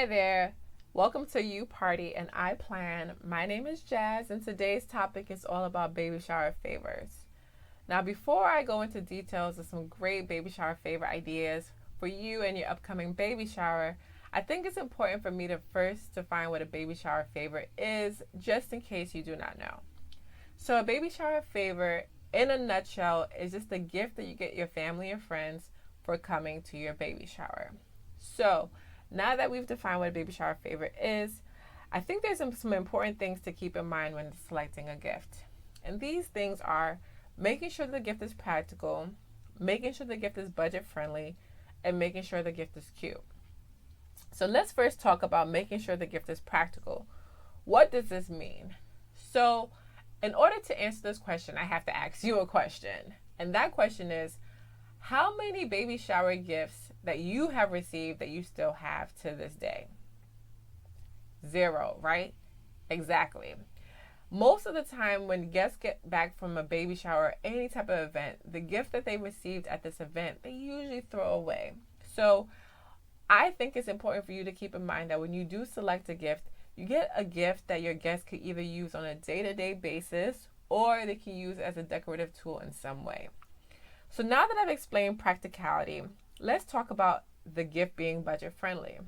Hi there. Welcome to UParty&iPlan. My name is Jazz, and today's topic is all about baby shower favors. Now, before I go into details of some great baby shower favor ideas for you and your upcoming baby shower, I think it's important for me to first define what a baby shower favor is, just in case you do not know. So, a baby shower favor, in a nutshell, is just a gift that you get your family and friends for coming to your baby shower. So, now that we've defined what a baby shower favor is, I think there's some important things to keep in mind when selecting a gift. And these things are making sure the gift is practical, making sure the gift is budget friendly, and making sure the gift is cute. So let's first talk about making sure the gift is practical. What does this mean? So, in order to answer this question, I have to ask you a question. And that question is, how many baby shower gifts that you have received that you still have to this day? 0, right? Exactly. Most of the time when guests get back from a baby shower or any type of event, the gift that they received at this event, they usually throw away. So I think it's important for you to keep in mind that when you do select a gift, you get a gift that your guests could either use on a day-to-day basis or they can use as a decorative tool in some way. So now that I've explained practicality, let's talk about the gift being budget friendly.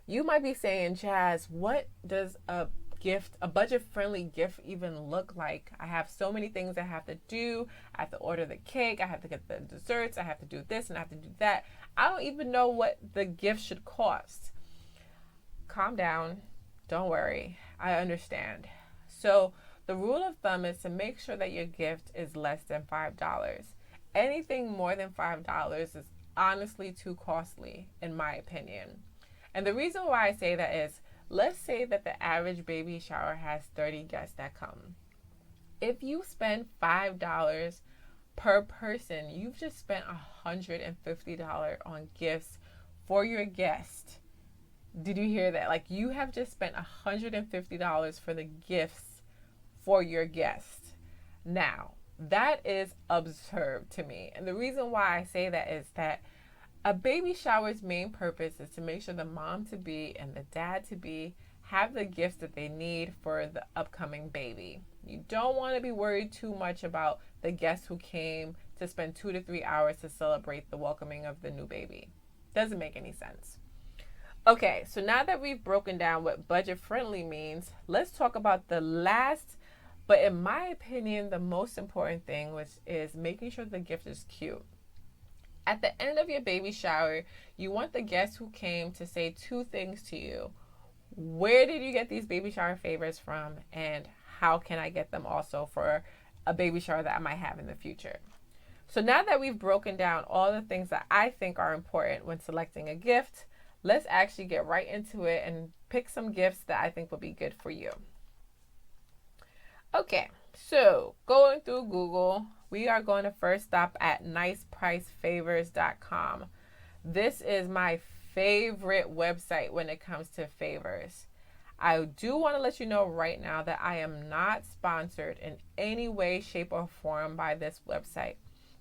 You might be saying, Jazz, what does a budget friendly gift even look like? I have so many things I have to do. I have to order the cake. I have to get the desserts. I have to do this and I have to do that. I don't even know what the gift should cost. Calm down. Don't worry. I understand. So the rule of thumb is to make sure that your gift is less than $5. Anything more than $5 is honestly too costly, in my opinion. And the reason why I say that is, let's say that the average baby shower has 30 guests that come. If you spend $5 per person, you've just spent $150 on gifts for your guest. Did you hear that? Like, you have just spent $150 for the gifts for your guest. Now, that is absurd to me. And the reason why I say that is that a baby shower's main purpose is to make sure the mom-to-be and the dad-to-be have the gifts that they need for the upcoming baby. You don't want to be worried too much about the guests who came to spend 2 to 3 hours to celebrate the welcoming of the new baby. Doesn't make any sense. Okay, so now that we've broken down what budget-friendly means, let's talk about the last, but in my opinion, the most important thing, which is making sure the gift is cute. At the end of your baby shower, you want the guests who came to say 2 things to you. Where did you get these baby shower favors from? And how can I get them also for a baby shower that I might have in the future? So now that we've broken down all the things that I think are important when selecting a gift, let's actually get right into it and pick some gifts that I think will be good for you. Okay, so going through Google, we are going to first stop at nicepricefavors.com. This is my favorite website when it comes to favors. I do want to let you know right now that I am not sponsored in any way, shape, or form by this website.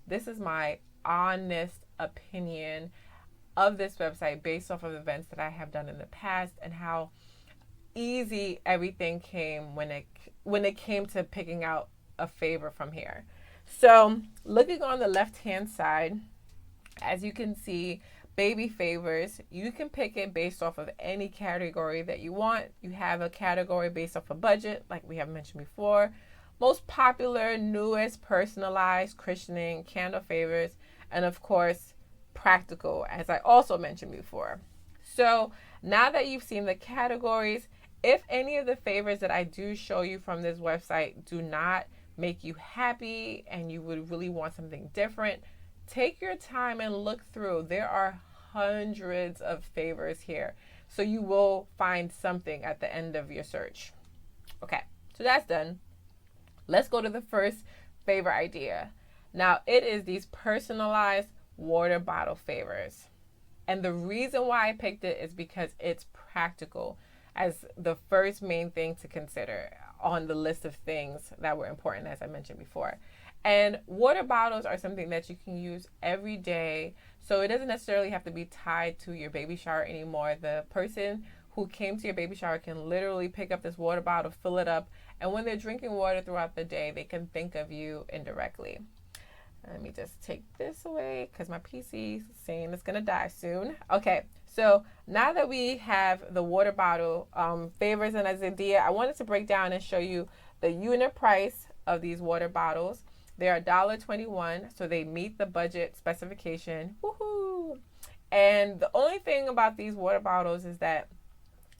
This is my honest opinion of this website based off of events that I have done in the past and how easy everything came when it came to picking out a favor from here. So looking on the left hand side, as you can see, baby favors, you can pick it based off of any category that you want. You have a category based off a budget, like we have mentioned before. Most popular, newest, personalized, christening, candle favors, and of course practical, as I also mentioned before. So now that you've seen the categories, if any of the favors that I do show you from this website do not make you happy and you would really want something different, take your time and look through. There are hundreds of favors here, so you will find something at the end of your search. Okay, so that's done. Let's go to the first favor idea. Now, it is these personalized water bottle favors. And the reason why I picked it is because it's practical as the first main thing to consider on the list of things that were important, as I mentioned before. And water bottles are something that you can use every day. So it doesn't necessarily have to be tied to your baby shower anymore. The person who came to your baby shower can literally pick up this water bottle, fill it up, and when they're drinking water throughout the day, they can think of you indirectly. Let me just take this away because my PC is saying it's going to die soon. Okay, so now that we have the water bottle favors and as an idea, I wanted to break down and show you the unit price of these water bottles. They're $1.21, so they meet the budget specification. Woohoo! And the only thing about these water bottles is that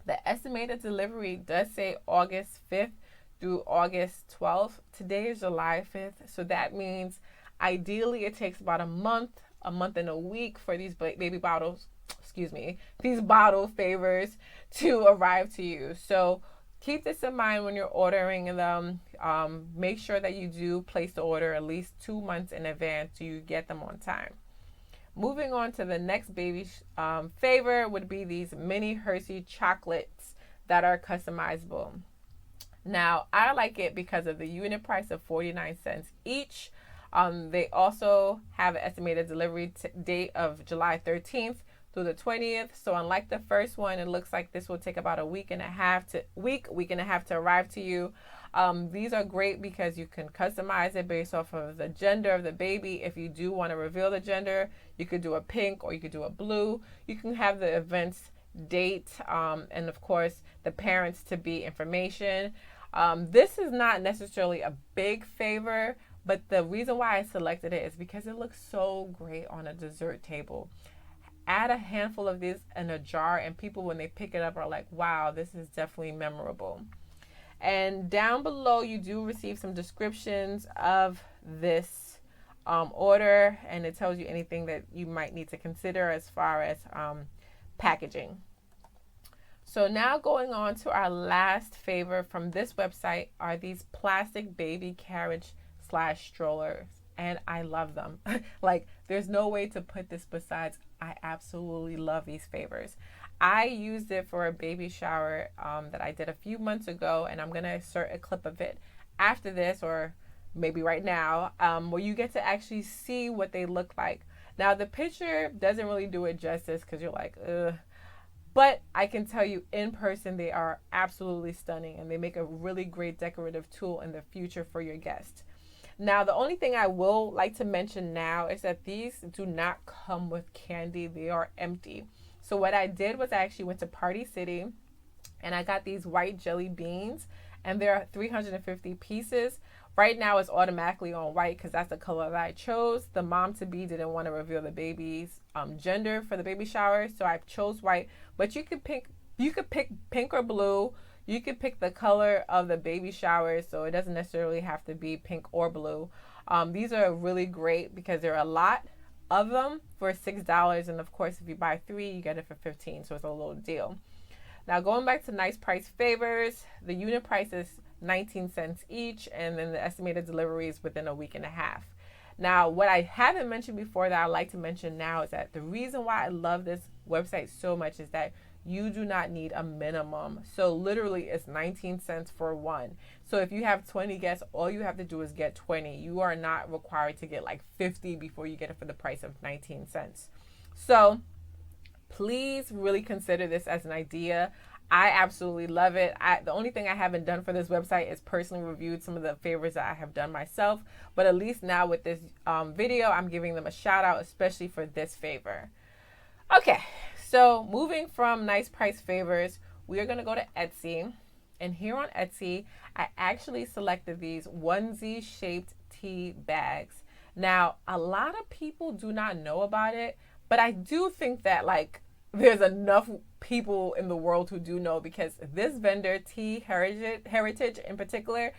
the estimated delivery does say August 5th through August 12th. Today is July 5th, so that means ideally it takes about a month and a week for these baby bottles, these bottle favors to arrive to you. So keep this in mind when you're ordering them. Make sure that you do place the order at least 2 months in advance so you get them on time. Moving on to the next baby favor would be these mini Hershey chocolates that are customizable. Now, I like it because of the unit price of 49 cents each. They also have an estimated delivery date of July 13th through the 20th. So unlike the first one, it looks like this will take about a week and a half to arrive to you. These are great because you can customize it based off of the gender of the baby. If you do want to reveal the gender, you could do a pink or you could do a blue. You can have the event's date and of course the parents to be information. This is not necessarily a big favor, but the reason why I selected it is because it looks so great on a dessert table. Add a handful of this in a jar and people when they pick it up are like, wow, this is definitely memorable. And down below you do receive some descriptions of this order, and it tells you anything that you might need to consider as far as packaging. So now going on to our last favor from this website are these plastic baby carriage / strollers, and I love them. Like, there's no way to put this besides I absolutely love these favors. I used it for a baby shower that I did a few months ago, and I'm going to insert a clip of it after this or maybe right now where you get to actually see what they look like. Now, the picture doesn't really do it justice because you're like, ugh. But I can tell you in person, they are absolutely stunning, and they make a really great decorative tool in the future for your guests. Now, the only thing I will like to mention now is that these do not come with candy. They are empty. So what I did was I actually went to Party City and I got these white jelly beans, and there are 350 pieces. Right now it's automatically on white because that's the color that I chose. The mom-to-be didn't want to reveal the baby's gender for the baby shower, so I chose white. But you could pick pink or blue. You could pick the color of the baby shower, so it doesn't necessarily have to be pink or blue. These are really great because there are a lot of them for $6, and of course if you buy 3 you get it for $15, so it's a little deal. Now going back to nice price favors, the unit price is 19 cents each, and then the estimated delivery is within a week and a half. Now, what I haven't mentioned before that I'd like to mention now is that the reason why I love this website so much is that you do not need a minimum. So literally it's 19 cents for one. So if you have 20 guests, all you have to do is get 20. You are not required to get like 50 before you get it for the price of 19 cents. So please really consider this as an idea. I absolutely love it. The only thing I haven't done for this website is personally reviewed some of the favors that I have done myself. But at least now with this video, I'm giving them a shout out, especially for this favor. Okay, so moving from nice price favors, we are going to go to Etsy. And here on Etsy, I actually selected these onesie shaped tea bags. Now, a lot of people do not know about it, but I do think that like there's enough people in the world who do know, because this vendor, Tea Heritage in particular,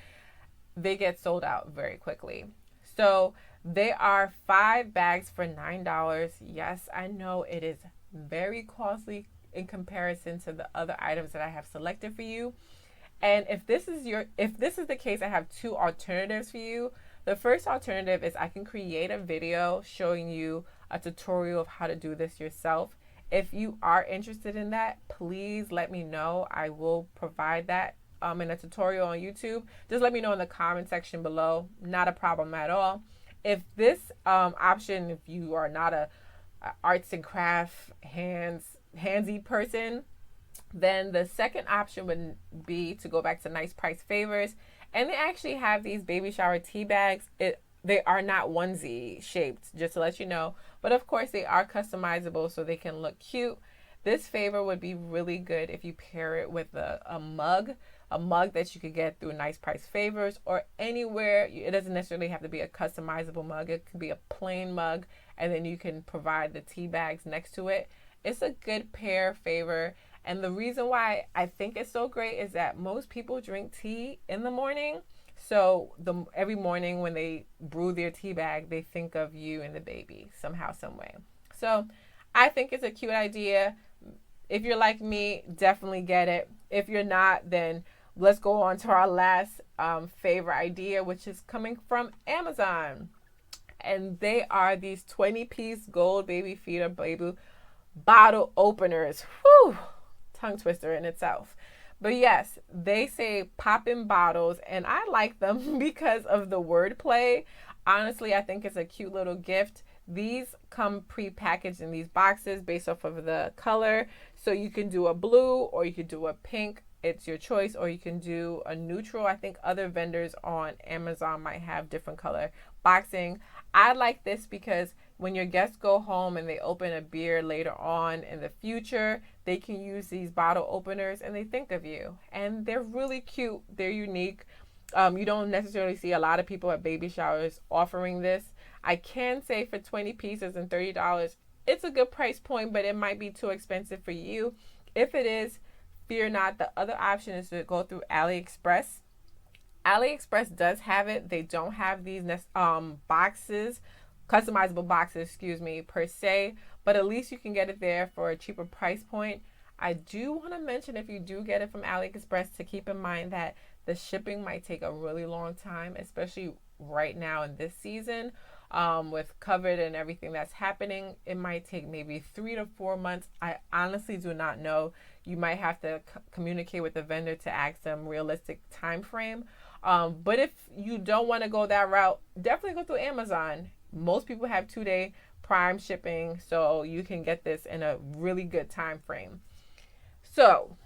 they get sold out very quickly. So they are 5 bags for $9. Yes, I know it is very costly in comparison to the other items that I have selected for you. And if this is the case, I have 2 alternatives for you. The first alternative is I can create a video showing you a tutorial of how to do this yourself. If you are interested in that, please let me know. I will provide that in a tutorial on YouTube, just let me know in the comment section below. Not a problem at all. If this option, if you are not a arts and craft handsy person, then the second option would be to go back to Nice Price Favors. And they actually have these baby shower tea bags. They are not onesie shaped, just to let you know. But of course, they are customizable so they can look cute. This favor would be really good if you pair it with a mug that you could get through Nice Price Favors or anywhere. It doesn't necessarily have to be a customizable mug. It could be a plain mug, and then you can provide the tea bags next to it. It's a good pair favor. And the reason why I think it's so great is that most people drink tea in the morning. So every morning when they brew their tea bag, they think of you and the baby somehow, some way. So I think it's a cute idea. If you're like me, definitely get it. If you're not, then let's go on to our last favorite idea, which is coming from Amazon. And they are these 20-piece gold baby feeder baby bottle openers. Whew, tongue twister in itself. But yes, they say pop-in bottles, and I like them because of the wordplay. Honestly, I think it's a cute little gift. These come pre-packaged in these boxes based off of the color. So you can do a blue or you could do a pink. It's your choice, or you can do a neutral. I think other vendors on Amazon might have different color boxing. I like this because when your guests go home and they open a beer later on in the future, they can use these bottle openers and they think of you. And they're really cute. They're unique. You don't necessarily see a lot of people at baby showers offering this. I can say for 20 pieces and $30, it's a good price point, but it might be too expensive for you. If it is, fear not. The other option is to go through AliExpress. AliExpress does have it. They don't have these boxes, customizable boxes, per se, but at least you can get it there for a cheaper price point. I do want to mention, if you do get it from AliExpress, to keep in mind that the shipping might take a really long time, especially right now in this season. With COVID and everything that's happening, it might take maybe 3 to 4 months. I honestly do not know. You might have to communicate with the vendor to ask them realistic time frame. But if you don't want to go that route, definitely go through Amazon. Most people have 2-day Prime shipping, so you can get this in a really good time frame. So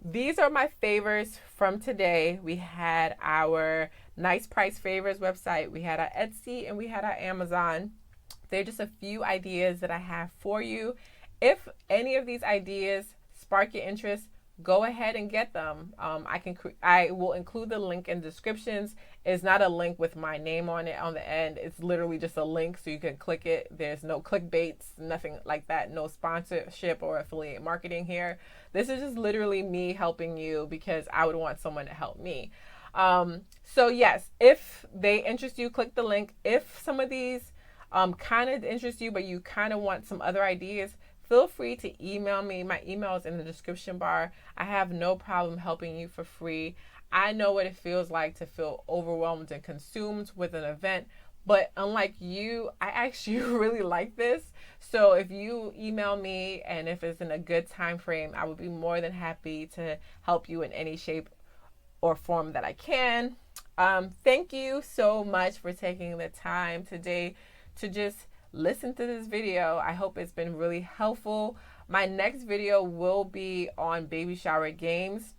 these are my favors from today. We had our Nice Price Favors website, we had our Etsy, and we had our Amazon. They're just a few ideas that I have for you. If any of these ideas spark your interest, go ahead and get them. I will include the link in descriptions. It's not a link with my name on it on the end. It's literally just a link so you can click it. There's no clickbaits, nothing like that. No sponsorship or affiliate marketing here. This is just literally me helping you because I would want someone to help me. So yes, if they interest you, click the link. If some of these kind of interest you, but you kind of want some other ideas, feel free to email me. My email is in the description bar. I have no problem helping you for free. I know what it feels like to feel overwhelmed and consumed with an event, but unlike you, I actually really like this. So if you email me and if it's in a good time frame, I would be more than happy to help you in any shape or form that I can. Thank you so much for taking the time today to just listen to this video. I hope it's been really helpful. My next video will be on baby shower games.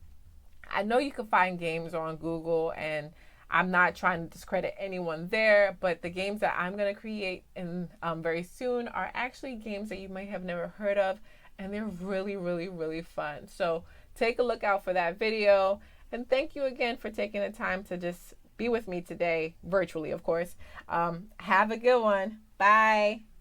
I know you can find games on Google, and I'm not trying to discredit anyone there, but the games that I'm going to create in very soon are actually games that you might have never heard of, and they're really, really, really fun. So take a look out for that video. And thank you again for taking the time to just be with me today, virtually, of course. Have a good one. Bye.